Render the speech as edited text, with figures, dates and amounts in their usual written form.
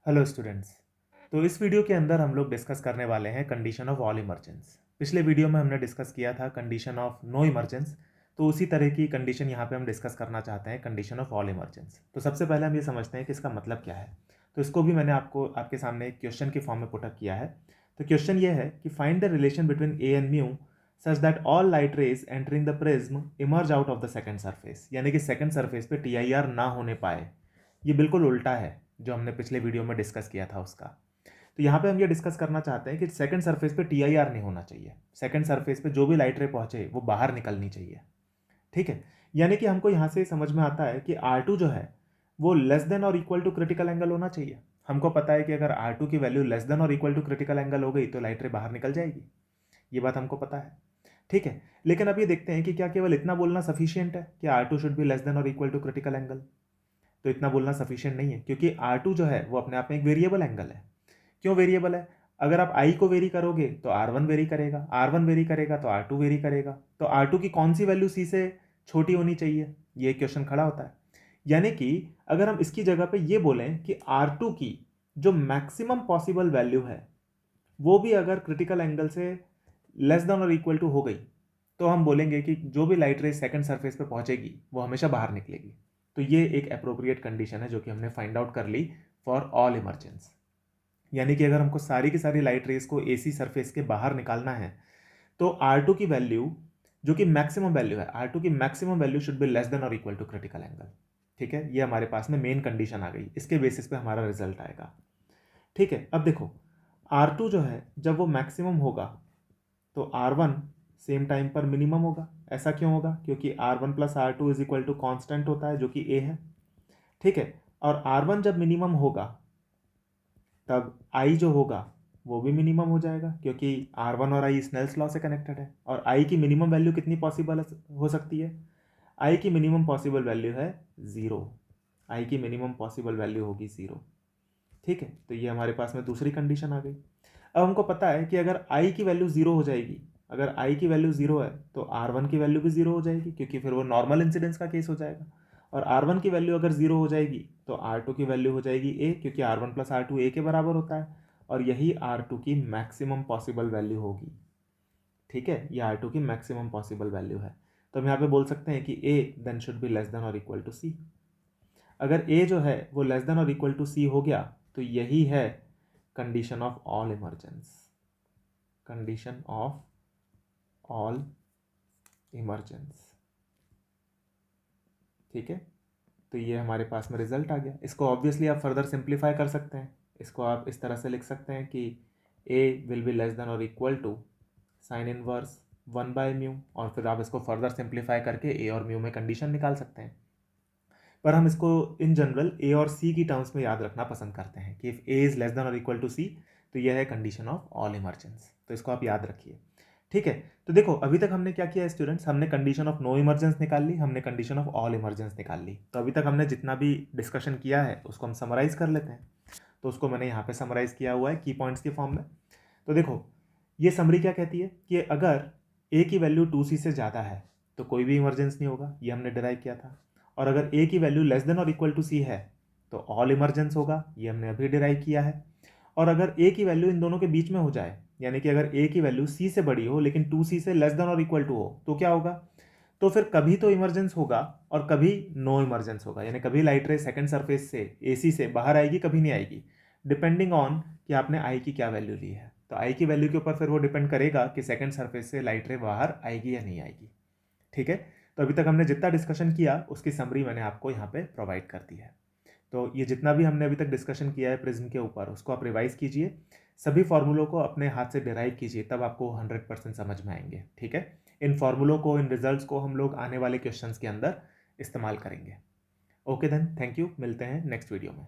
Hello students. तो इस video के अंदर हम लोग डिस्कस करने वाले हैं कंडीशन ऑफ ऑल इमर्जेंस। पिछले वीडियो में हमने डिस्कस किया था कंडीशन ऑफ नो इमर्जेंस। तो उसी तरह की कंडीशन यहाँ पे हम डिस्कस करना चाहते हैं, कंडीशन ऑफ ऑल इमर्जेंस। तो सबसे पहले हम ये समझते हैं कि इसका मतलब क्या है। तो इसको भी मैंने आपके सामने एक क्वेश्चन के फॉर्म में पुटअप किया है। तो क्वेश्चन ये है कि find the relation between A and mu such that all light rays entering the prism emerge out of the second surface, यानी कि सेकंड सरफेस पे टीआईआर ना होने पाए। ये बिल्कुल उल्टा है जो हमने पिछले वीडियो में डिस्कस किया था उसका। तो यहाँ पे हम ये डिस्कस करना चाहते हैं कि सेकंड सरफेस पे टीआईआर नहीं होना चाहिए। सेकंड सरफेस पे जो भी लाइट रे पहुंचे वो बाहर निकलनी चाहिए। ठीक है, यानी कि हमको यहाँ से समझ में आता है कि R2 जो है वो लेस देन और इक्वल टू क्रिटिकल एंगल होना चाहिए। हमको पता है कि अगर R2 की वैल्यू लेस देन और इक्वल टू क्रिटिकल एंगल हो गई तो लाइट रे बाहर निकल जाएगी। ये बात हमको पता है। ठीक है, लेकिन अब ये देखते हैं कि क्या केवल इतना बोलना सफिशियंट है कि R2 should be less than और इक्वल टू क्रिटिकल एंगल। तो इतना बोलना सफिशिएंट नहीं है, क्योंकि R2 जो है वो अपने आप में एक वेरिएबल एंगल है। क्यों वेरिएबल है? अगर आप I को वेरी करोगे तो R1 वेरी करेगा, R1 वेरी करेगा तो R2 वेरी करेगा। तो R2 की कौन सी वैल्यू C से छोटी होनी चाहिए, ये क्वेश्चन खड़ा होता है। यानी कि अगर हम इसकी जगह पे ये बोलें कि R2 की जो मैक्सिमम पॉसिबल वैल्यू है वो भी अगर क्रिटिकल एंगल से लेस देन और इक्वल टू हो गई तो हम बोलेंगे कि जो भी लाइट रे सेकंड सरफेस पे पहुंचेगी वो हमेशा बाहर निकलेगी। तो ये एक अप्रोप्रिएट कंडीशन है जो कि हमने फाइंड आउट कर ली फॉर ऑल इमर्जेंस। यानी कि अगर हमको सारी की सारी लाइट रेस को एसी सरफेस के बाहर निकालना है तो R2 की वैल्यू जो कि मैक्सिमम वैल्यू है, R2 की maximum value should be less than और इक्वल टू क्रिटिकल एंगल। ठीक है, ये हमारे पास में मेन कंडीशन आ गई, इसके बेसिस पे हमारा रिजल्ट आएगा। ठीक है, अब देखो R2 जो है जब वो मैक्सिमम होगा तो R1 सेम टाइम पर मिनिमम होगा। ऐसा क्यों होगा? क्योंकि R1 plus R2 is equal to constant होता है जो कि A है। ठीक है, और R1 जब मिनिमम होगा तब I जो होगा वो भी मिनिमम हो जाएगा, क्योंकि R1 और I स्नेल्स लॉ से कनेक्टेड है। और I की मिनिमम वैल्यू कितनी पॉसिबल हो सकती है? I की मिनिमम पॉसिबल वैल्यू है 0। I की मिनिमम पॉसिबल वैल्यू होगी 0। ठीक है, तो ये हमारे पास में दूसरी कंडीशन आ गई। अब हमको पता है कि अगर I की वैल्यू 0 हो जाएगी, अगर I की वैल्यू 0 है तो R1 की वैल्यू भी 0 हो जाएगी, क्योंकि फिर वो नॉर्मल इंसिडेंस का केस हो जाएगा। और R1 की वैल्यू अगर 0 हो जाएगी तो R2 की वैल्यू हो जाएगी A, क्योंकि R1 प्लस R2 A के बराबर होता है। और यही R2 की मैक्सिमम पॉसिबल वैल्यू होगी। ठीक है, ये R2 की मैक्सिमम पॉसिबल वैल्यू है। तो हम यहाँ पे बोल सकते हैं कि A then should be less than और इक्वल टू C। अगर A जो है वो लेस देन और इक्वल टू C हो गया तो यही है condition of all emergence. Condition of all emergence. ठीक है, तो ये हमारे पास में रिजल्ट आ गया। इसको ऑब्वियसली आप फर्दर सिंप्लीफाई कर सकते हैं। इसको आप इस तरह से लिख सकते हैं कि A will be less than और इक्वल टू साइन इनवर्स 1/μ, और फिर आप इसको फर्दर सिंप्लीफाई करके A और म्यू में कंडीशन निकाल सकते हैं। पर हम इसको इन जनरल A और C की टर्म्स में याद रखना पसंद करते हैं कि if A is less than और इक्वल टू C तो यह है कंडीशन ऑफ ऑल इमर्जेंस। तो इसको आप याद रखिए। ठीक है, तो देखो अभी तक हमने क्या किया स्टूडेंट्स, हमने कंडीशन ऑफ नो इमर्जेंस निकाल ली, हमने कंडीशन ऑफ ऑल इमर्जेंस निकाल ली। तो अभी तक हमने जितना भी डिस्कशन किया है उसको हम समराइज कर लेते हैं। तो उसको मैंने यहाँ पे समराइज किया हुआ है की पॉइंट्स के फॉर्म में। तो देखो ये समरी क्या कहती है कि अगर A की वैल्यू 2C से ज़्यादा है तो कोई भी इमरजेंस नहीं होगा, ये हमने डिराइव किया था। और अगर A की वैल्यू लेस देन और इक्वल टू C है तो ऑल इमरजेंस होगा, ये हमने अभी डिराइव किया है। और अगर A की वैल्यू इन दोनों के बीच में हो जाए, यानी कि अगर A की वैल्यू C से बड़ी हो लेकिन 2C से लेस देन और इक्वल टू हो, तो क्या होगा? तो फिर कभी तो इमरजेंस होगा और कभी नो इमरजेंस होगा, यानी कभी लाइट रे सेकंड सरफेस से AC से बाहर आएगी, कभी नहीं आएगी, डिपेंडिंग ऑन कि आपने I की क्या वैल्यू ली है। तो I की वैल्यू के ऊपर फिर वो डिपेंड करेगा कि सेकंड सरफेस से लाइट रे बाहर आएगी या नहीं आएगी। ठीक है, तो अभी तक हमने जितना डिस्कशन किया उसकी समरी मैंने आपको यहाँ पे प्रोवाइड कर दी है। तो ये जितना भी हमने अभी तक डिस्कशन किया है प्रिज्म के ऊपर उसको आप रिवाइज कीजिए, सभी फॉर्मूलों को अपने हाथ से डिराइव कीजिए, तब आपको 100% समझ में आएंगे। ठीक है, इन फॉर्मूलों को, इन रिजल्ट्स को हम लोग आने वाले क्वेश्चंस के अंदर इस्तेमाल करेंगे। ओके देन, थैंक यू, मिलते हैं नेक्स्ट वीडियो में।